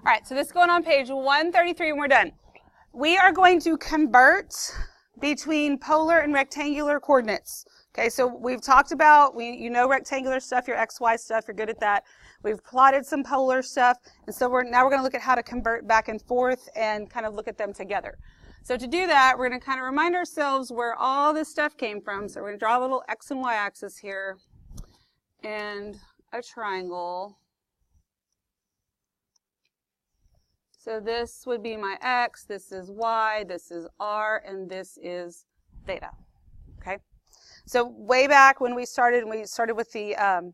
All right, so this is going on page 133 and we're done. We are going to convert between polar and rectangular coordinates. Okay, so we've talked about, you know rectangular stuff, your XY stuff, you're good at that. We've plotted some polar stuff, and so now we're going to look at how to convert back and forth and kind of look at them together. So to do that, we're going to kind of remind ourselves where all this stuff came from. So we're going to draw a little X and Y axis here and a triangle. So this would be my X, this is Y, this is R, and this is theta. Okay? So way back when we started with the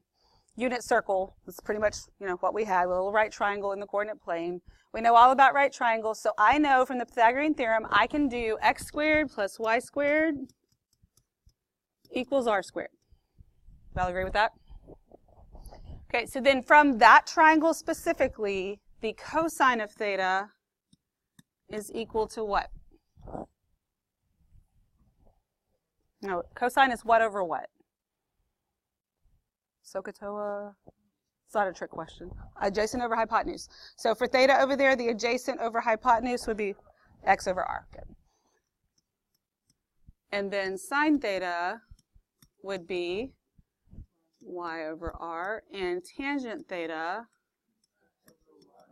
unit circle, that's pretty much, you know, what we had, a little right triangle in the coordinate plane. We know all about right triangles, so I know from the Pythagorean theorem I can do x squared plus y squared equals r squared. Do y'all agree with that? Okay, so then from that triangle specifically, the cosine of theta is equal to what? No, cosine is what over what? SOHCAHTOA? It's not a trick question. Adjacent over hypotenuse. So for theta over there, the adjacent over hypotenuse would be x over r. Good. And then sine theta would be y over r, and tangent theta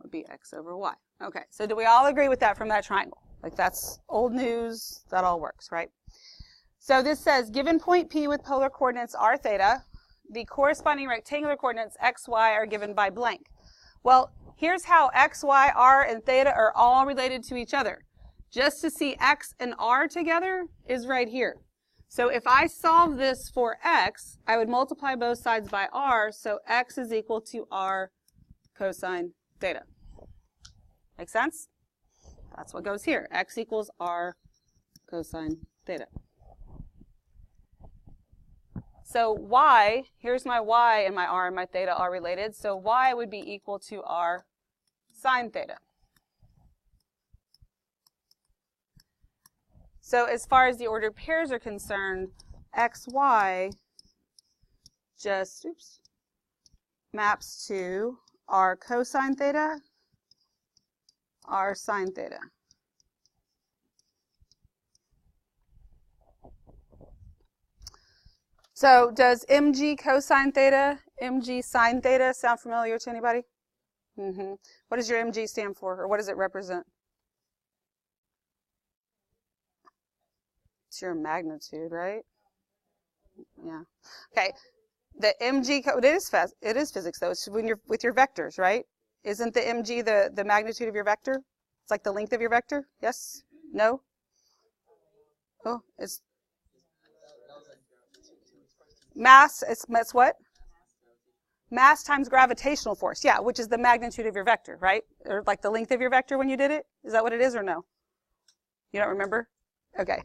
would be x over y. Okay, so do we all agree with that from that triangle? Like that's old news, that all works, right? So this says, given point P with polar coordinates r theta, the corresponding rectangular coordinates x, y are given by blank. Well, here's how x, y, r, and theta are all related to each other. Just to see x and r together is right here. So if I solve this for x, I would multiply both sides by r, so x is equal to r cosine theta. Make sense? That's what goes here. X equals r cosine theta. So y, here's my y and my r and my theta are related, so y would be equal to r sine theta. So as far as the ordered pairs are concerned, xy just maps to r cosine theta, r sine theta. So does mg cosine theta, mg sine theta sound familiar to anybody? What does your mg stand for, or what does it represent? It's your magnitude, right? Yeah. Okay. The mg code, it is physics though. It's when you're with your vectors, right? Isn't the mg the magnitude of your vector? It's like the length of your vector? Yes? No? Oh, it's mass, it's what? Mass times gravitational force, yeah, which is the magnitude of your vector, right? Or like the length of your vector when you did it? Is that what it is or no? You don't remember? Okay.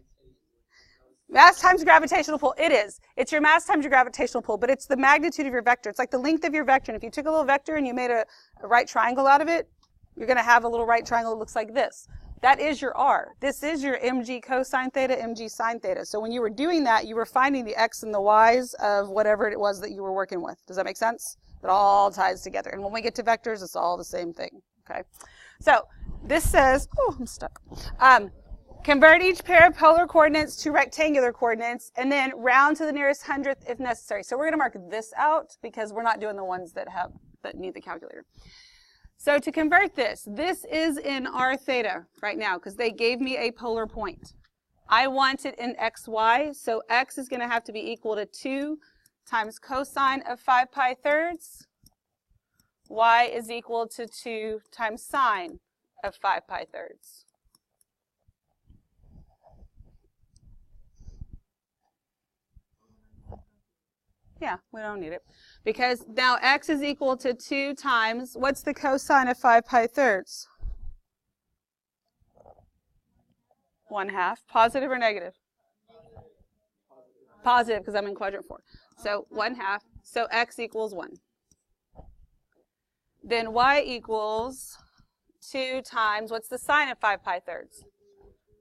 Mass times gravitational pull, it is. It's your mass times your gravitational pull, but it's the magnitude of your vector. It's like the length of your vector, and if you took a little vector and you made a right triangle out of it, you're going to have a little right triangle that looks like this. That is your r. This is your mg cosine theta, mg sine theta. So when you were doing that, you were finding the x and the y's of whatever it was that you were working with. Does that make sense? It all ties together. And when we get to vectors, it's all the same thing. Okay. So this says, oh, I'm stuck. Convert each pair of polar coordinates to rectangular coordinates, and then round to the nearest hundredth if necessary. So we're going to mark this out because we're not doing the ones that need the calculator. So to convert this is in r theta right now because they gave me a polar point. I want it in xy, so x is going to have to be equal to 2 times cosine of 5 pi thirds. Y is equal to 2 times sine of 5 pi thirds. Yeah, we don't need it. Because now x is equal to 2 times, what's the cosine of 5 pi thirds? 1/2. Positive or negative? Positive, because I'm in quadrant 4. So 1/2. So x equals 1. Then y equals 2 times, what's the sine of 5 pi thirds?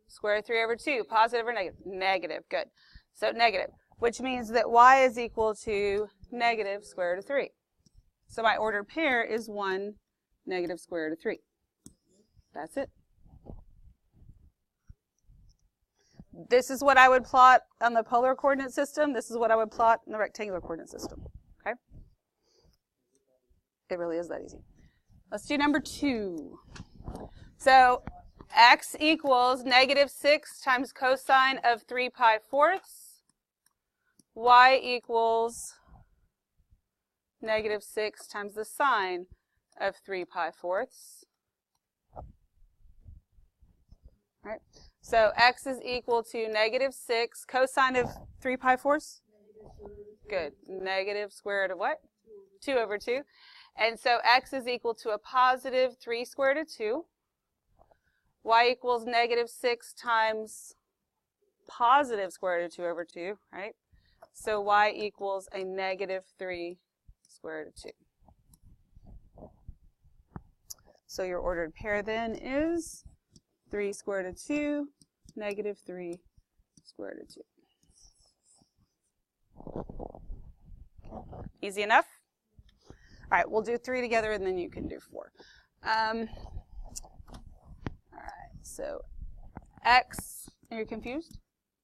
Square root of 3 over 2. Positive or negative? Negative. Good. So negative, which means that y is equal to negative square root of 3. So my ordered pair is 1 negative square root of 3. That's it. This is what I would plot on the polar coordinate system. This is what I would plot in the rectangular coordinate system. Okay? It really is that easy. Let's do number 2. So x equals -6 times cosine of 3 pi fourths. Y equals -6 times the sine of 3 pi fourths. All right. So x is equal to -6 cosine of 3 pi fourths. Good. Negative square root of what? 2 over 2. And so x is equal to a positive 3 square root of 2. Y equals -6 times positive square root of 2 over 2, right? So y equals a -3 square root of 2. So your ordered pair then is 3 square root of 2, -3 square root of 2. Easy enough? All right, we'll do 3 together and then you can do 4. All right, so x, are you confused?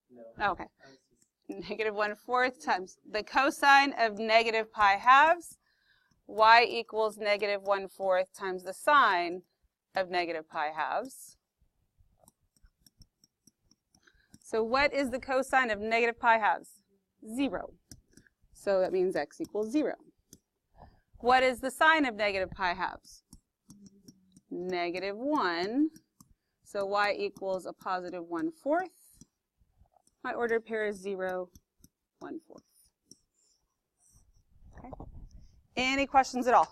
No. Oh, okay. -1/4 times the cosine of negative pi halves. Y equals -1/4 times the sine of negative pi halves. So what is the cosine of negative pi halves? 0. So that means x equals 0. What is the sine of negative pi halves? -1. So y equals a positive 1/4. My ordered pair is 0, 1/4. Okay. Any questions at all?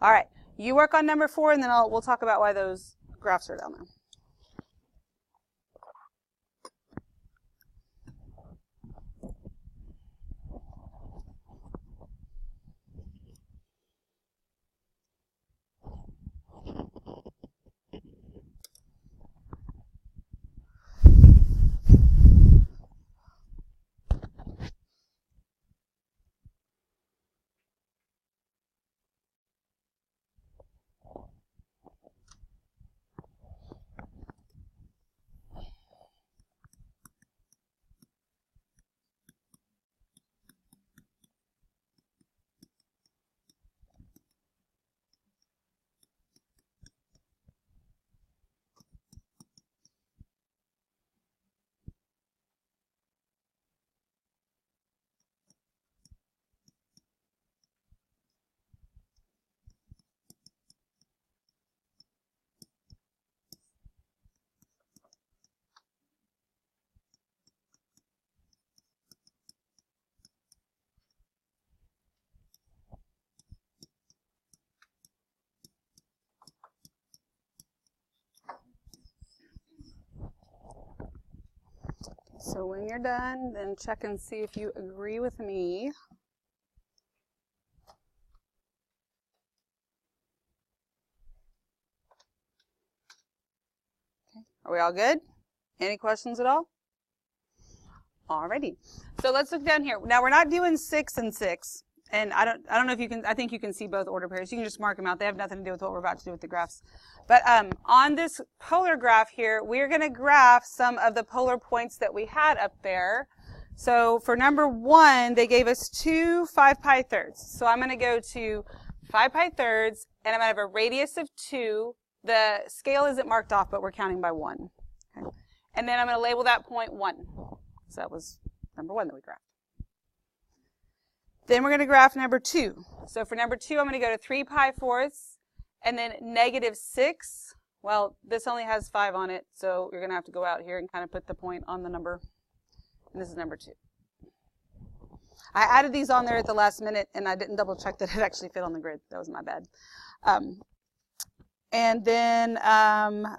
All right. You work on number 4, and then we'll talk about why those graphs are down there. So when you're done, then check and see if you agree with me. Okay. Are we all good? Any questions at all? Alrighty. So let's look down here. Now we're not doing 6 and 6. And I don't know if you can, I think you can see both order pairs. You can just mark them out. They have nothing to do with what we're about to do with the graphs. But on this polar graph here, we're going to graph some of the polar points that we had up there. So for number 1, they gave us 2 5 pi thirds. So I'm going to go to 5 pi thirds, and I'm going to have a radius of 2. The scale isn't marked off, but we're counting by 1. Okay. And then I'm going to label that point 1. So that was number 1 that we graphed. Then we're going to graph number 2. So for number 2, I'm going to go to 3 pi fourths, and then -6. Well, this only has 5 on it, so you're going to have to go out here and kind of put the point on the number. And this is number 2. I added these on there at the last minute, and I didn't double check that it actually fit on the grid. That was my bad. And then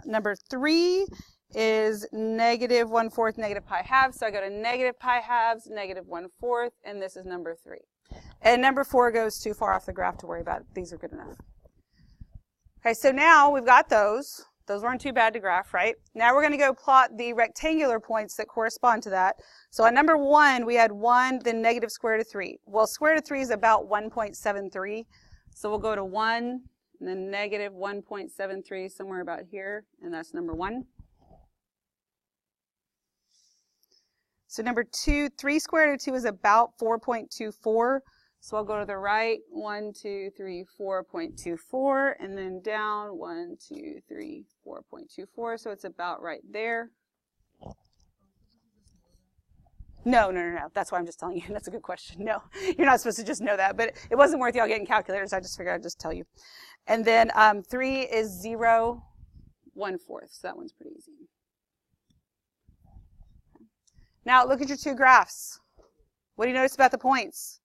number 3 is -1/4 negative pi halves. So I go to negative pi halves, -1/4, and this is number 3. And number 4 goes too far off the graph to worry about. These are good enough. Okay, so now we've got those. Those weren't too bad to graph, right? Now we're going to go plot the rectangular points that correspond to that. So on number 1, we had 1, then negative square root of 3. Well, square root of 3 is about 1.73. So we'll go to 1 and then negative 1.73 somewhere about here, and that's number 1. So number 2, 3 squared root of 2 is about 4.24. So I'll go to the right, 1, 2, 3, 4.24, and then down, 1, 2, 3, 4.24. So it's about right there. No. That's why I'm just telling you. That's a good question. No, you're not supposed to just know that, but it wasn't worth y'all getting calculators. I just figured I'd just tell you. And then 3 is 0, 1/4. So that one's pretty easy. Now look at your 2 graphs. What do you notice about the points?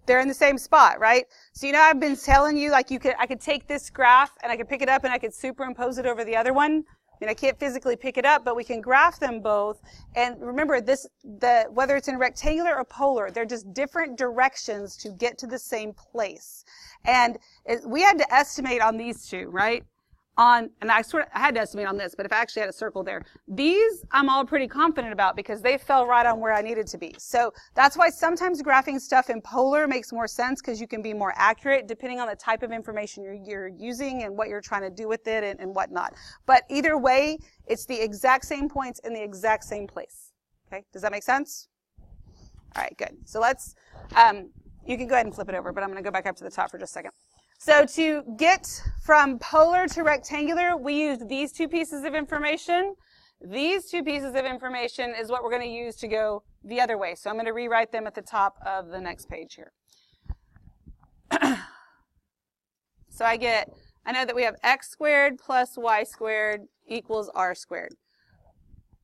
They're in the same spot, right? So you know I've been telling you, like I could take this graph and I could pick it up and I could superimpose it over the other one. I mean, I can't physically pick it up, but we can graph them both. And remember, whether it's in rectangular or polar, they're just different directions to get to the same place. And we had to estimate on these two, right? And I had to estimate on this, but if I actually had a circle there, these I'm all pretty confident about because they fell right on where I needed to be. So that's why sometimes graphing stuff in polar makes more sense because you can be more accurate depending on the type of information you're using and what you're trying to do with it and whatnot. But either way, it's the exact same points in the exact same place. Okay, does that make sense? All right, good. So let's, you can go ahead and flip it over, but I'm going to go back up to the top for just a second. So to get from polar to rectangular, we used these 2 pieces of information. These 2 pieces of information is what we're going to use to go the other way. So I'm going to rewrite them at the top of the next page here. So I know that we have x squared plus y squared equals r squared.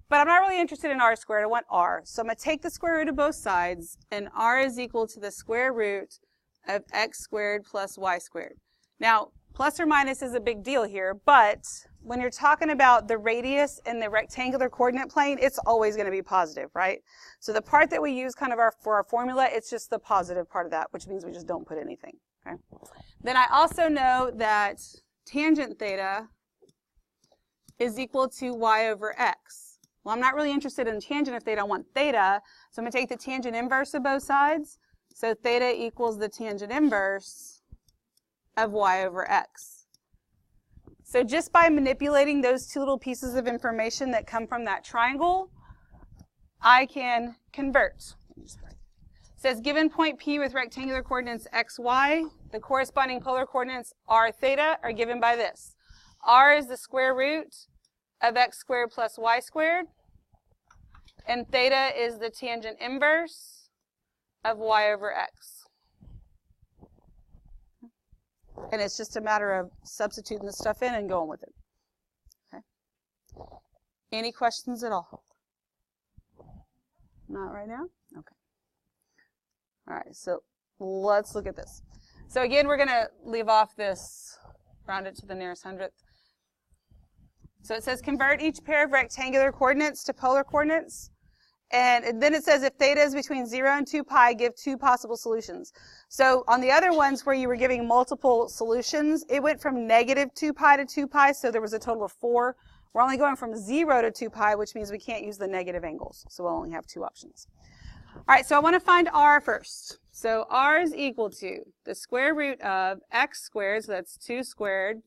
But I'm not really interested in r squared. I want r. So I'm going to take the square root of both sides, and r is equal to the square root of x squared plus y squared. Now, plus or minus is a big deal here, but when you're talking about the radius in the rectangular coordinate plane, it's always going to be positive, right? So the part that we use kind of for our formula, it's just the positive part of that, which means we just don't put anything, okay? Then I also know that tangent theta is equal to y over x. Well, I'm not really interested in tangent of theta, I want theta, so I'm going to take the tangent inverse of both sides. So theta equals the tangent inverse of y over x. So just by manipulating those 2 little pieces of information that come from that triangle, I can convert. It says given point P with rectangular coordinates x, y, the corresponding polar coordinates r, theta are given by this. R is the square root of x squared plus y squared, and theta is the tangent inverse of y over x. And it's just a matter of substituting the stuff in and going with it. Okay. Any questions at all? Not right now? Okay. All right, so let's look at this. So again, we're going to leave off this, round it to the nearest hundredth. So it says convert each pair of rectangular coordinates to polar coordinates. And then it says if theta is between 0 and 2 pi, give 2 possible solutions. So on the other ones where you were giving multiple solutions, it went from negative 2 pi to 2 pi, so there was a total of 4. We're only going from 0 to 2 pi, which means we can't use the negative angles. So we'll only have 2 options. All right, so I want to find r first. So r is equal to the square root of x squared, so that's 2 squared,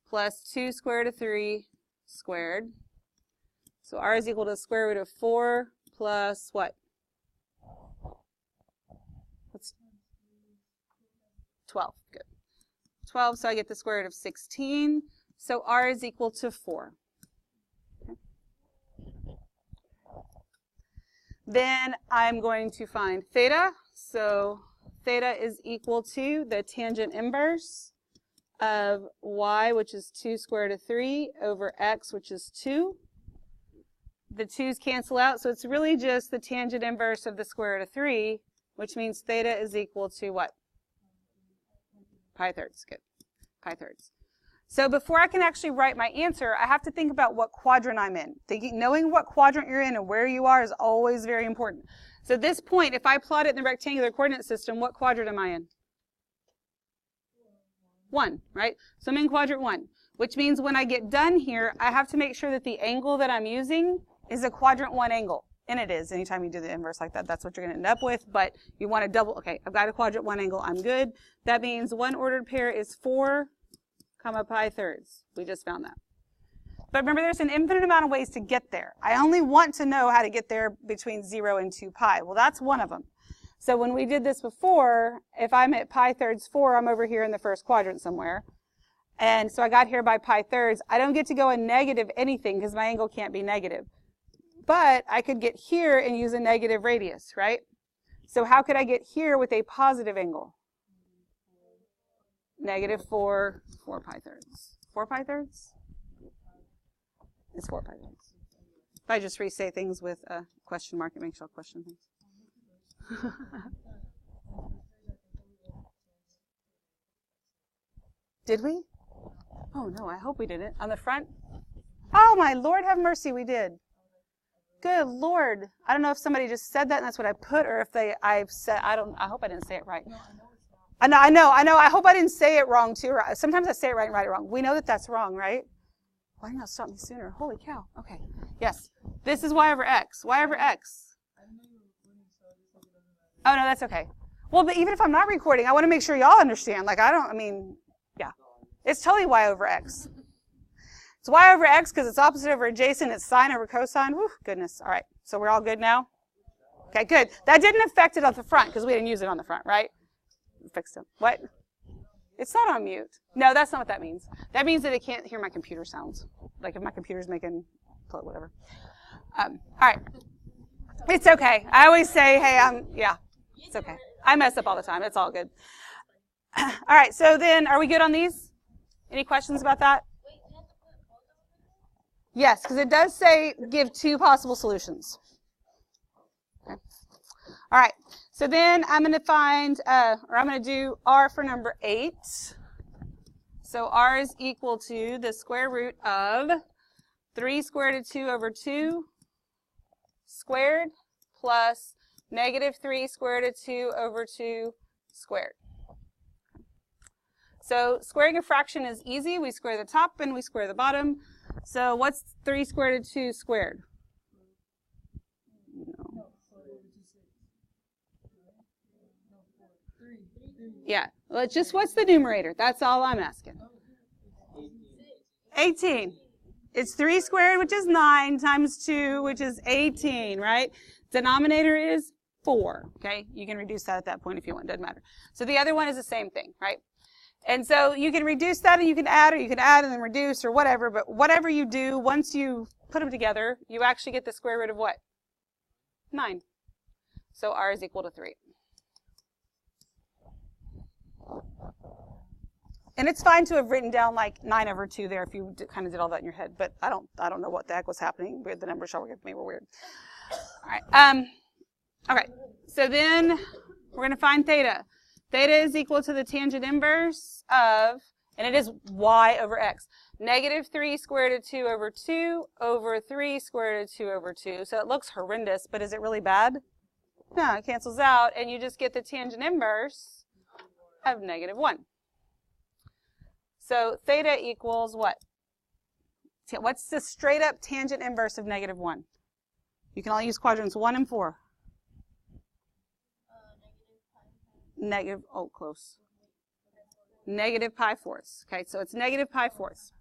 plus 2 square root of 3 squared. So r is equal to the square root of 4 plus what? What's 12? Good. 12, so I get the square root of 16. So r is equal to 4. Okay. Then I'm going to find theta. So theta is equal to the tangent inverse of y, which is 2 square root of 3, over x, which is 2. The 2's cancel out, so it's really just the tangent inverse of the square root of 3, which means theta is equal to what? Pi thirds. Good. Pi thirds. So before I can actually write my answer, I have to think about what quadrant I'm in. Knowing what quadrant you're in and where you are is always very important. So at this point, if I plot it in the rectangular coordinate system, what quadrant am I in? 1, right? So I'm in quadrant 1, which means when I get done here, I have to make sure that the angle that I'm using is a quadrant 1 angle. And it is. Anytime you do the inverse like that, that's what you're going to end up with. But you want to double. Okay, I've got a quadrant 1 angle. I'm good. That means one ordered pair is 4 comma pi thirds. We just found that. But remember, there's an infinite amount of ways to get there. I only want to know how to get there between 0 and 2 pi. Well, that's one of them. So when we did this before, if I'm at pi thirds 4, I'm over here in the first quadrant somewhere. And so I got here by pi thirds. I don't get to go a negative anything because my angle can't be negative. But I could get here and use a negative radius, right? So how could I get here with a positive angle? Negative 4 pi thirds. 4 pi thirds? It's 4 pi thirds. If I just restate things with a question mark, it makes y'all question things. Did we? Oh no, I hope we didn't. On the front? Oh my Lord, have mercy, we did. Good Lord. I don't know if somebody just said that and that's what I put, or if I hope I didn't say it right. I know. I hope I didn't say it wrong too. Sometimes I say it right and write it wrong. We know that that's wrong, right? Why didn't you stop me sooner? Holy cow. Okay. Yes. This is y over x. Y over x. Oh, no, that's okay. Well, but even if I'm not recording, I want to make sure y'all understand. Like, yeah. It's totally y over x. It's y over x because it's opposite over adjacent. It's sine over cosine. Whew, goodness. All right. So we're all good now? Okay, good. That didn't affect it on the front because we didn't use it on the front, right? Fixed it. What? It's not on mute. No, that's not what that means. That means that it can't hear my computer sounds. Like if my computer's making whatever. All right. It's okay. I always say, hey, yeah, it's okay. I mess up all the time. It's all good. All right. So then, are we good on these? Any questions about that? Yes, because it does say give 2 possible solutions. Okay. All right. So then I'm going to find, I'm going to do r for number 8. So r is equal to the square root of 3 square root of 2 over 2 squared plus negative 3 square root of 2 over 2 squared. So squaring a fraction is easy. We square the top and we square the bottom. So what's 3 square root of 2 squared? No. Yeah, well, just what's the numerator? That's all I'm asking. 18. It's 3 squared, which is 9, times 2, which is 18, right? Denominator is 4, okay? You can reduce that at that point if you want, doesn't matter. So the other one is the same thing, right? And so you can reduce that and you can add, or you can add and then reduce or whatever, but whatever you do, once you put them together, you actually get the square root of what? 9. So r is equal to 3. And it's fine to have written down like 9 over 2 there if you kind of did all that in your head, but I don't know what the heck was happening. The numbers y'all were giving me were weird. All right. Okay. So then we're going to find theta. Theta is equal to the tangent inverse of, and it is y over x, negative 3 square root of 2 over 2 over 3 square root of 2 over 2. So it looks horrendous, but is it really bad? No, it cancels out, and you just get the tangent inverse of negative 1. So theta equals what? What's the straight up tangent inverse of negative 1? You can only use quadrants 1 and 4. Negative, oh, close. Negative pi fourths. Okay, so it's negative pi fourths.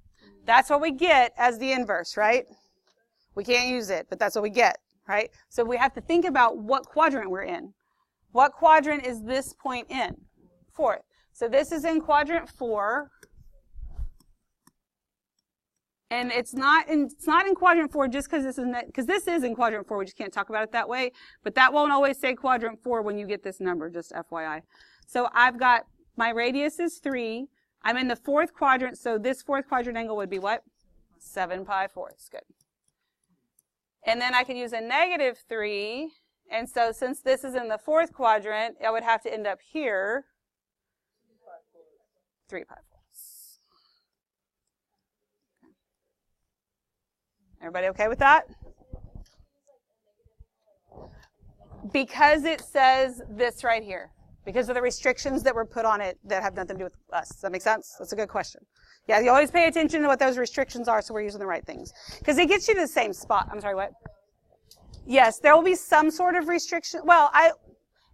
That's what we get as the inverse, right? We can't use it, but that's what we get, right? So we have to think about what quadrant we're in. What quadrant is this point in? 4th. So this is in quadrant 4. And it's not in quadrant 4 just because this is in quadrant 4. We just can't talk about it that way. But that won't always say quadrant 4 when you get this number, just FYI. So I've got my radius is 3. I'm in the 4th quadrant, so this 4th quadrant angle would be what? 7 pi fourths. Good. And then I could use a negative 3. And so since this is in the 4th quadrant, I would have to end up here. 3 pi fourths. Everybody okay with that? Because it says this right here. Because of the restrictions that were put on it that have nothing to do with us. Does that make sense? That's a good question. Yeah, you always pay attention to what those restrictions are so we're using the right things. Because it gets you to the same spot. I'm sorry, what? Yes, there will be some sort of restriction. Well,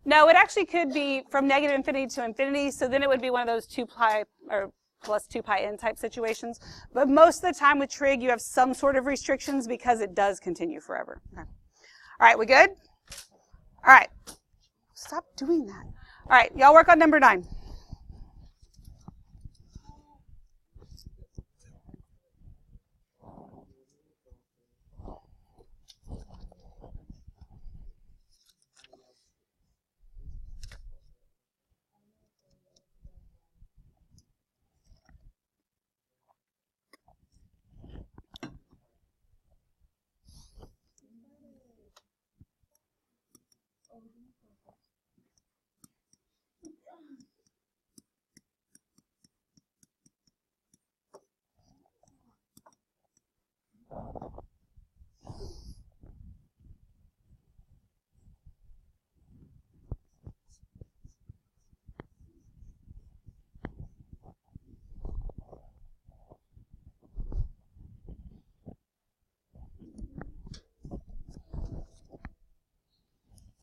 no, it actually could be from negative infinity to infinity. So then it would be one of those 2 pi, or plus 2 pi n type situations. But most of the time with trig, you have some sort of restrictions because it does continue forever. Okay. All right, we good? All right. Stop doing that. All right, y'all work on number 9.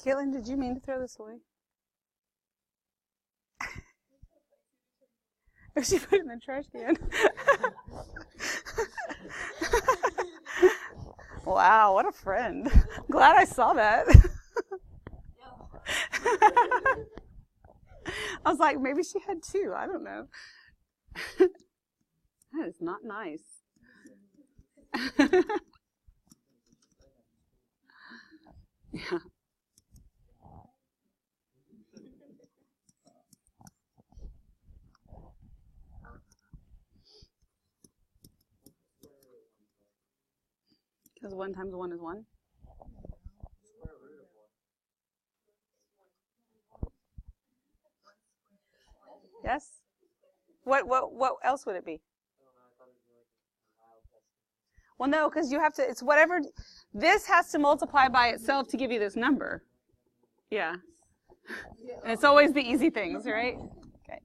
Caitlin, did you mean to throw this away? Or she put it in the trash can? Wow, what a friend. Glad I saw that. I was like, maybe she had 2. I don't know. That is not nice. Yeah. Because 1 times 1 is 1. Yes? What else would it be? Well, no, because you have to, it's whatever, this has to multiply by itself to give you this number. Yeah. And it's always the easy things, right? Okay.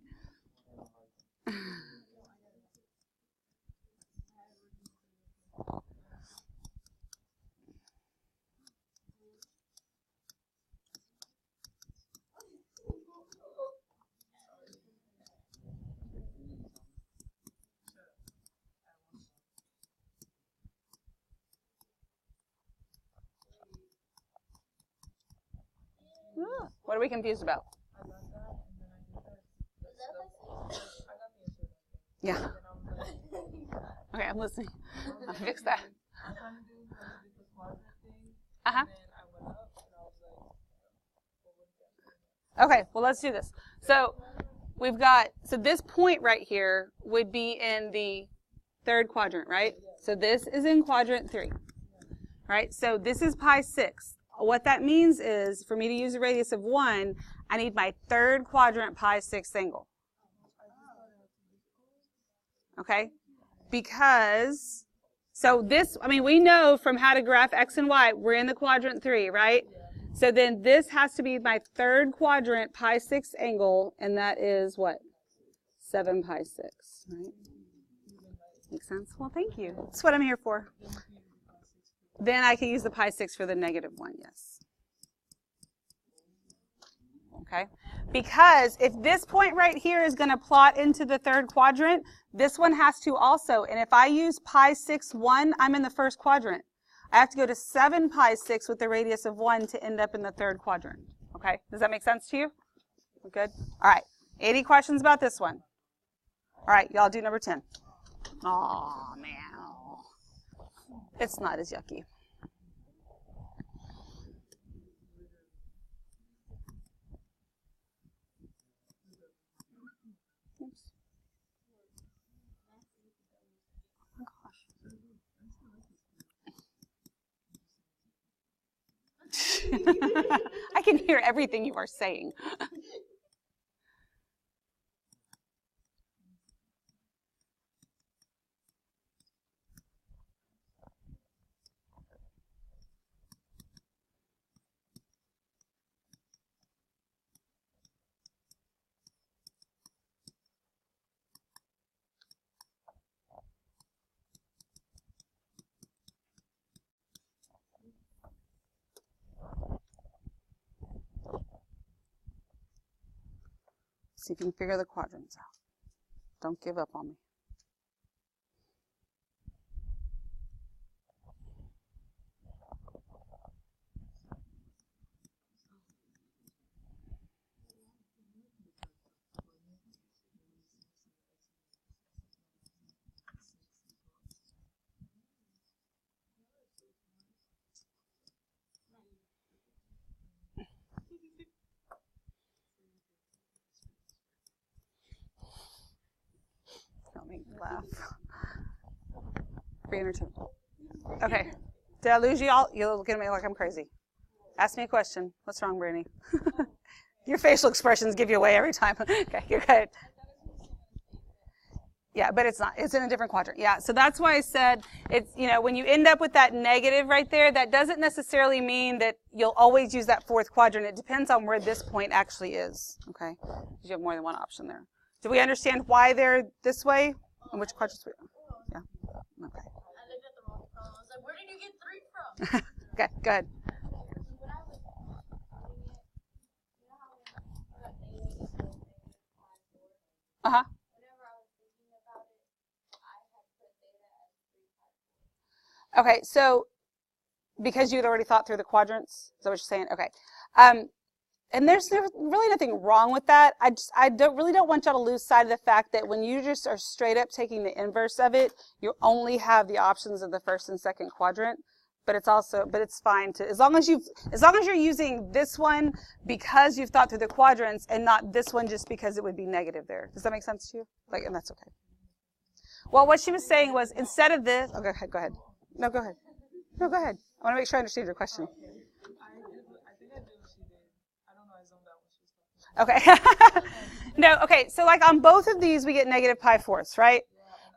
What are we confused about? Yeah. Okay, I'm listening. I'll fix that. Uh-huh. Okay, well, let's do this. So we've got, so this point right here would be in the 3rd quadrant, right? So this is in quadrant 3, right? So this is pi 6. What that means is, for me to use a radius of 1, I need my 3rd quadrant pi 6 angle. Okay? Because, so this, I mean, we know from how to graph x and y, we're in the quadrant 3, right? So then this has to be my 3rd quadrant pi 6 angle, and that is what? 7 pi 6, right? Make sense? Well, thank you. That's what I'm here for. Then I can use the pi 6 for the -1, yes. Okay? Because if this point right here is going to plot into the 3rd quadrant, this one has to also. And if I use pi 6, 1, I'm in the 1st quadrant. I have to go to 7 pi 6 with the radius of 1 to end up in the 3rd quadrant. Okay? Does that make sense to you? We're good? All right. 80 questions about this one. All right, y'all do number 10. Aw, man. It's not as yucky. Oops. Oh, gosh. I can hear everything you are saying. See if you can figure the quadrants out. Don't give up on me. Don't make me laugh. 302. Okay. Did I lose you all? You're looking at me like I'm crazy. Ask me a question. What's wrong, Brittany? Your facial expressions give you away every time. Okay, you're good. Yeah, but it's not. It's in a different quadrant. Yeah, so that's why I said it's, when you end up with that negative right there, that doesn't necessarily mean that you'll always use that fourth quadrant. It depends on where this point actually is. Okay, you have more than one option there. Do we understand why they're this way? And which quadrants? Yeah. Okay. I looked at the wrong column. I was like, where did you get 3 from? Okay, go ahead. Uh-huh. Okay, so because you had already thought through the quadrants, is that what you're saying? Okay. And there's really nothing wrong with that. I really don't want y'all to lose sight of the fact that when you just are straight up taking the inverse of it, you only have the options of the first and second quadrant. But it's fine to, as long as you're using this one because you've thought through the quadrants and not this one just because it would be negative there. Does that make sense to you? And that's okay. Well, what she was saying was instead of this, oh, go ahead. No, go ahead. No, go ahead. I want to make sure I understand your question. Okay. No, okay, so on both of these we get negative pi fourths, right?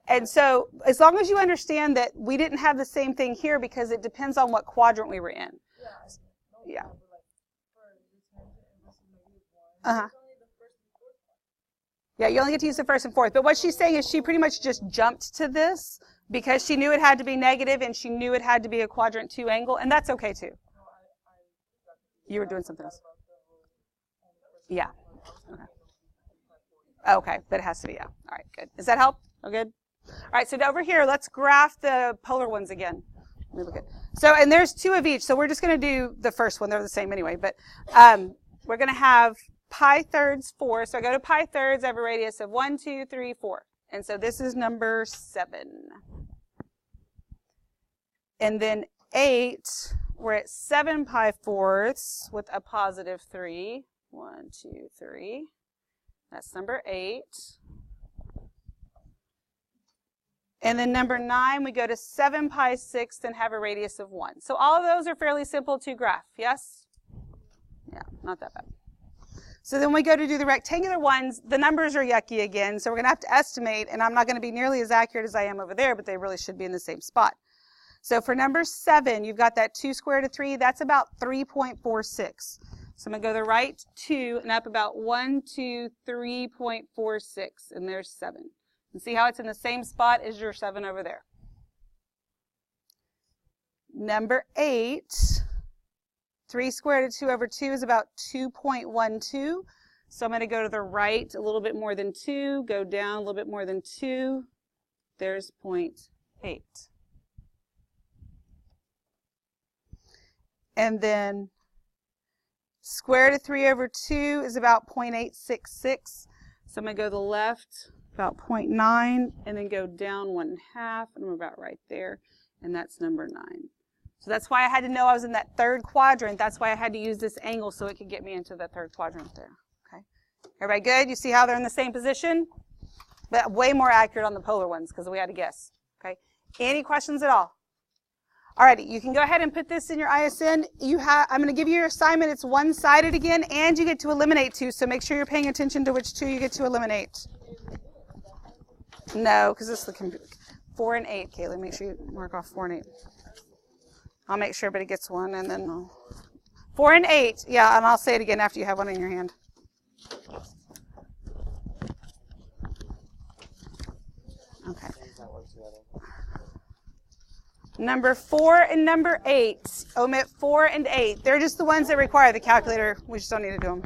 And so as long as you understand that we didn't have the same thing here because it depends on what quadrant we were in. Yeah. Uh-huh. Yeah, you only get to use the first and fourth. But what she's saying is she pretty much just jumped to this because she knew it had to be negative and she knew it had to be a quadrant 2 angle, and that's okay too. You were doing something else. Yeah. Okay, but it has to be, yeah. All right, good. Does that help? Oh, good? All right, so over here, let's graph the polar ones again. Let me look at. So, and there's 2 of each, so we're just going to do the first one. They're the same anyway, but we're going to have pi thirds 4. So I go to pi thirds, I have a radius of 1, 2, 3, 4. And so this is number 7. And then 8, we're at 7 pi fourths with a positive 3. 1, 2, 3. That's number 8. And then number 9, we go to 7 pi sixths and have a radius of 1. So all of those are fairly simple to graph, yes? Yeah, not that bad. So then we go to do the rectangular ones. The numbers are yucky again, so we're going to have to estimate, and I'm not going to be nearly as accurate as I am over there, but they really should be in the same spot. So for number 7, you've got that 2 squared root of 3. That's about 3.46. So I'm going to go to the right 2 and up about 1, 2, 3.46, and there's 7. And see how it's in the same spot as your 7 over there. Number 8, 3 squared root of 2 over 2 is about 2.12. So I'm going to go to the right a little bit more than 2, go down a little bit more than 2. There's 0.8. And then square root of 3 over 2 is about 0.866. So I'm going to go to the left about 0.9 and then go down 1/2, and I'm about right there, and that's number 9. So that's why I had to know I was in that third quadrant. That's why I had to use this angle so it could get me into the third quadrant there. Okay, everybody good? You see how they're in the same position? But way more accurate on the polar ones because we had to guess. Okay, any questions at all? Alrighty, you can go ahead and put this in your ISN. I'm going to give you your assignment. It's one-sided again, and you get to eliminate 2, so make sure you're paying attention to which 2 you get to eliminate. No, because this is the computer. 4 and 8, Kaylee. Make sure you mark off 4 and 8. I'll make sure everybody gets one, and then I'll... 4 and 8, yeah, and I'll say it again after you have one in your hand. Okay. Number 4 and number 8. Omit 4 and 8. They're just the ones that require the calculator. We just don't need to do them.